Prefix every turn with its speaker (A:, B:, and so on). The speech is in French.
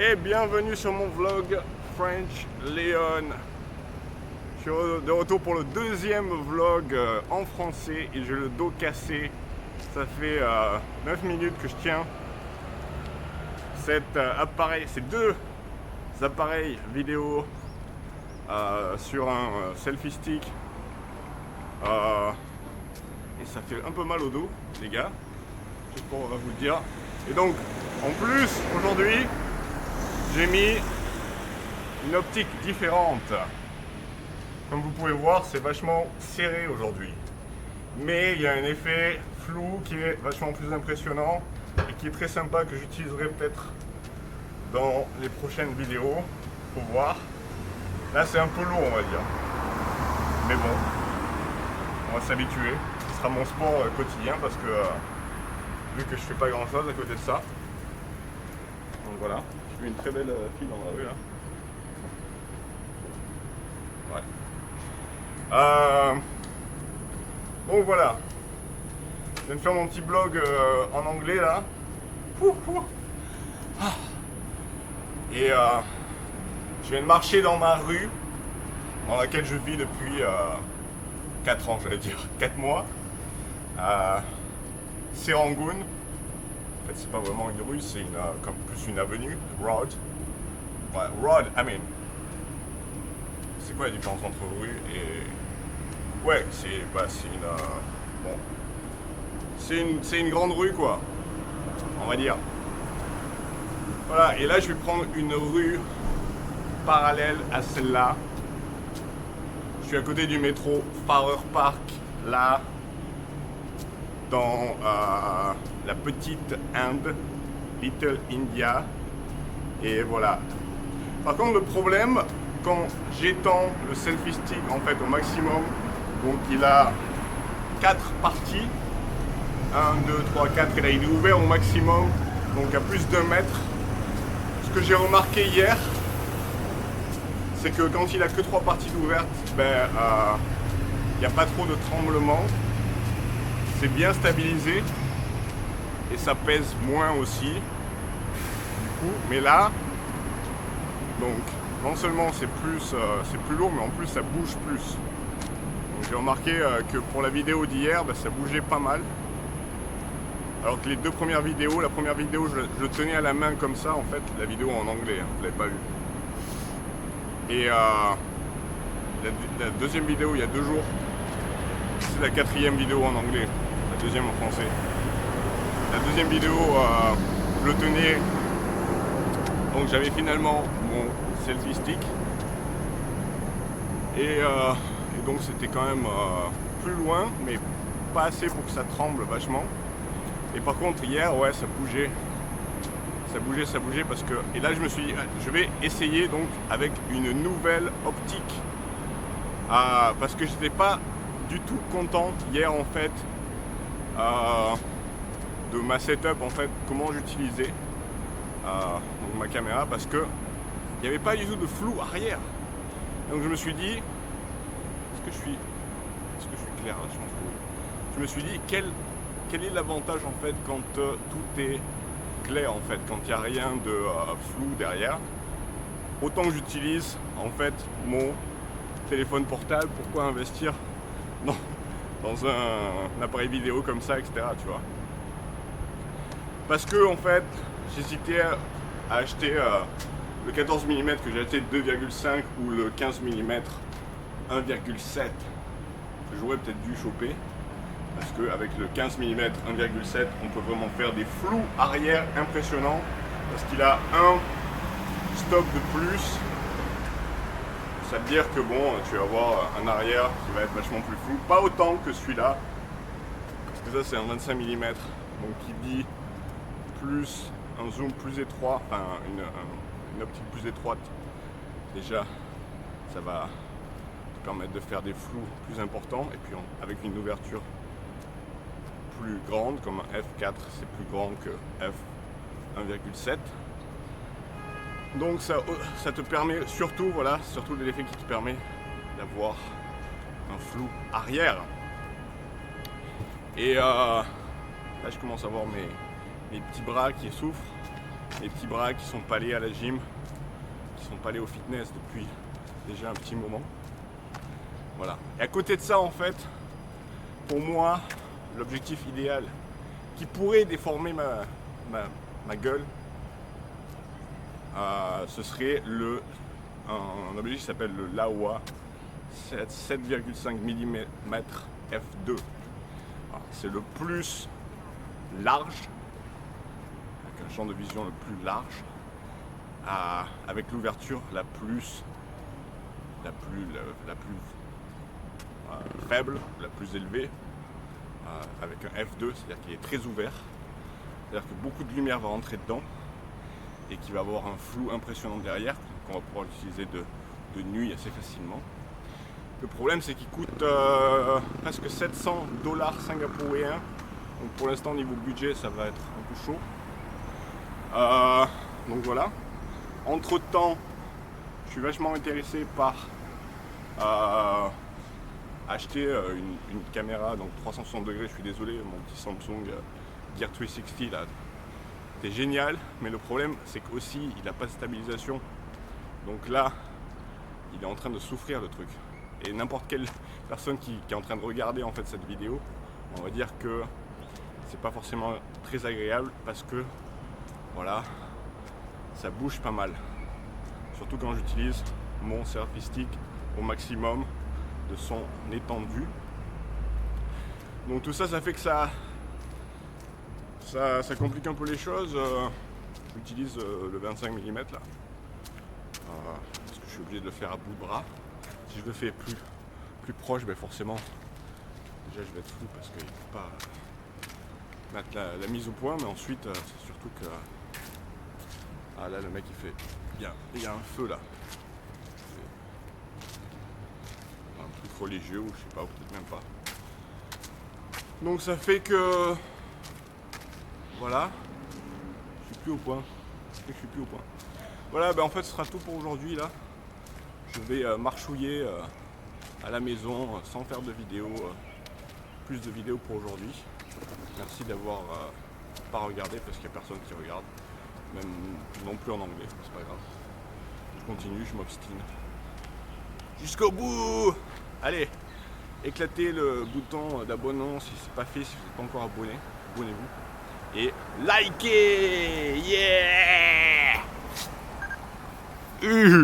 A: Et bienvenue sur mon vlog French Leon. Je suis de retour pour le deuxième vlog en français et j'ai le dos cassé. Ça fait 9 minutes que je tiens cet appareil, ces deux appareils vidéo sur un selfie stick. Et ça fait un peu mal au dos, les gars. C'est pour vous le dire. Et donc, en plus, aujourd'hui, j'ai mis une optique différente. Comme vous pouvez voir, c'est vachement serré aujourd'hui. Mais il y a un effet flou qui est vachement plus impressionnant et qui est très sympa, que j'utiliserai peut-être dans les prochaines vidéos. Faut voir. Là, c'est un peu lourd, on va dire. Mais bon, on va s'habituer. Ce sera mon sport quotidien parce que vu que je fais pas grand chose à côté de ça. Donc voilà, j'ai vu une très belle fille dans la rue là. Ouais. Bon voilà. Je viens de faire mon petit blog en anglais là. Et je viens de marcher dans ma rue dans laquelle je vis depuis 4 ans, j'allais dire, 4 mois. C'est Rangoon. En fait, c'est pas vraiment une rue, c'est comme plus une avenue. Road. Ouais, road, I mean. C'est quoi la différence entre rue et. Ouais, c'est une. Bon. C'est une grande rue, quoi. On va dire. Voilà, et là, je vais prendre une rue parallèle à celle-là. Je suis à côté du métro Farrer Park, là, dans la petite Inde, Little India. Et voilà. Par contre, le problème, quand j'étends le selfie stick en fait au maximum, donc il a 4 parties, 1, 2, 3, 4, et là il est ouvert au maximum, donc à plus d'1 mètre. Ce que j'ai remarqué hier, c'est que quand il a que 3 parties ouvertes, ben il n'y a pas trop de tremblement, c'est bien stabilisé et ça pèse moins aussi du coup. Mais là, donc non seulement c'est plus lourd, mais en plus ça bouge plus. Donc j'ai remarqué que pour la vidéo d'hier, ben, ça bougeait pas mal. Alors que les deux premières vidéos, la première vidéo je le tenais à la main comme ça en fait, la vidéo en anglais, hein, vous l'avez pas vu. Et la deuxième vidéo il y a 2 jours, c'est la 4e vidéo en anglais, la deuxième en français. La deuxième vidéo, je le tenais, donc j'avais finalement mon selfie stick. Et donc c'était quand même plus loin, mais pas assez pour que ça tremble vachement. Et par contre hier, ouais, ça bougeait parce que, et là je me suis dit, je vais essayer donc avec une nouvelle optique, parce que j'étais pas du tout content hier en fait de ma setup, en fait, comment j'utilisais donc ma caméra, parce que il n'y avait pas du tout de flou arrière. Donc je me suis dit, est-ce que je suis clair là? Je pense que oui. Je me suis dit quel est l'avantage en fait quand tout est clair, en fait, quand il n'y a rien de flou derrière. Autant que j'utilise en fait mon téléphone portable, pourquoi investir dans un appareil vidéo comme ça, etc. Tu vois. Parce que en fait j'hésitais à acheter le 14 mm que j'ai acheté 2,5 ou le 15 mm 1,7 que j'aurais peut-être dû choper. Parce qu'avec le 15 mm 1,7, on peut vraiment faire des flous arrière impressionnants. Parce qu'il a un stop de plus. Ça veut dire que bon, tu vas avoir un arrière qui va être vachement plus flou. Pas autant que celui-là. Parce que ça, c'est un 25 mm. Donc, qui dit plus un zoom plus étroit, enfin une optique plus étroite. Déjà, ça va te permettre de faire des flous plus importants. Et puis, avec une ouverture plus grande, comme un f4, c'est plus grand que f1,7. Donc ça te permet surtout, voilà, surtout l'effet qui te permet d'avoir un flou arrière. Et là je commence à voir mes petits bras qui souffrent. les petits bras qui sont pas allés à la gym, qui sont pas allés au fitness depuis déjà un petit moment. Voilà. Et à côté de ça, en fait, pour moi, l'objectif idéal qui pourrait déformer ma gueule, ce serait un objectif qui s'appelle le Laowa 7,5 mm f2. C'est le plus large, avec un champ de vision le plus large, avec l'ouverture la plus faible, la plus élevée, avec un f2, c'est-à-dire qu'il est très ouvert, c'est-à-dire que beaucoup de lumière va rentrer dedans et qu'il va avoir un flou impressionnant derrière, qu'on va pouvoir l'utiliser de nuit assez facilement. Le problème, c'est qu'il coûte presque $700 singapouriens. Donc pour l'instant, niveau budget, ça va être un peu chaud. Donc voilà. Entre temps, je suis vachement intéressé par acheter une caméra donc 360 degrés. Je suis désolé, mon petit Samsung Gear 360 là, c'est génial, mais le problème c'est qu'aussi il n'a pas de stabilisation. Donc là, il est en train de souffrir le truc. Et n'importe quelle personne qui est en train de regarder en fait cette vidéo, on va dire que c'est pas forcément très agréable parce que voilà, ça bouge pas mal. Surtout quand j'utilise mon selfie stick au maximum de son étendue. Donc tout ça, ça fait que ça complique un peu les choses. J'utilise le 25 mm là. Parce que je suis obligé de le faire à bout de bras. Si je le fais plus proche, ben forcément, déjà je vais être flou parce qu'il ne faut pas mettre la mise au point, mais ensuite c'est surtout que là le mec il y a un feu là. C'est un truc religieux ou je sais pas, ou peut-être même pas. Donc ça fait que voilà, je suis plus au point. Voilà, ben en fait ce sera tout pour aujourd'hui là. Je vais marchouiller à la maison sans faire de vidéo, plus de vidéos pour aujourd'hui. Merci d'avoir pas regardé parce qu'il n'y a personne qui regarde, même non plus en anglais, c'est pas grave. Je continue, je m'obstine. Jusqu'au bout. Allez, éclatez le bouton d'abonnement si c'est pas fait, si vous n'êtes pas encore abonné, abonnez-vous. Et likez. Yeah.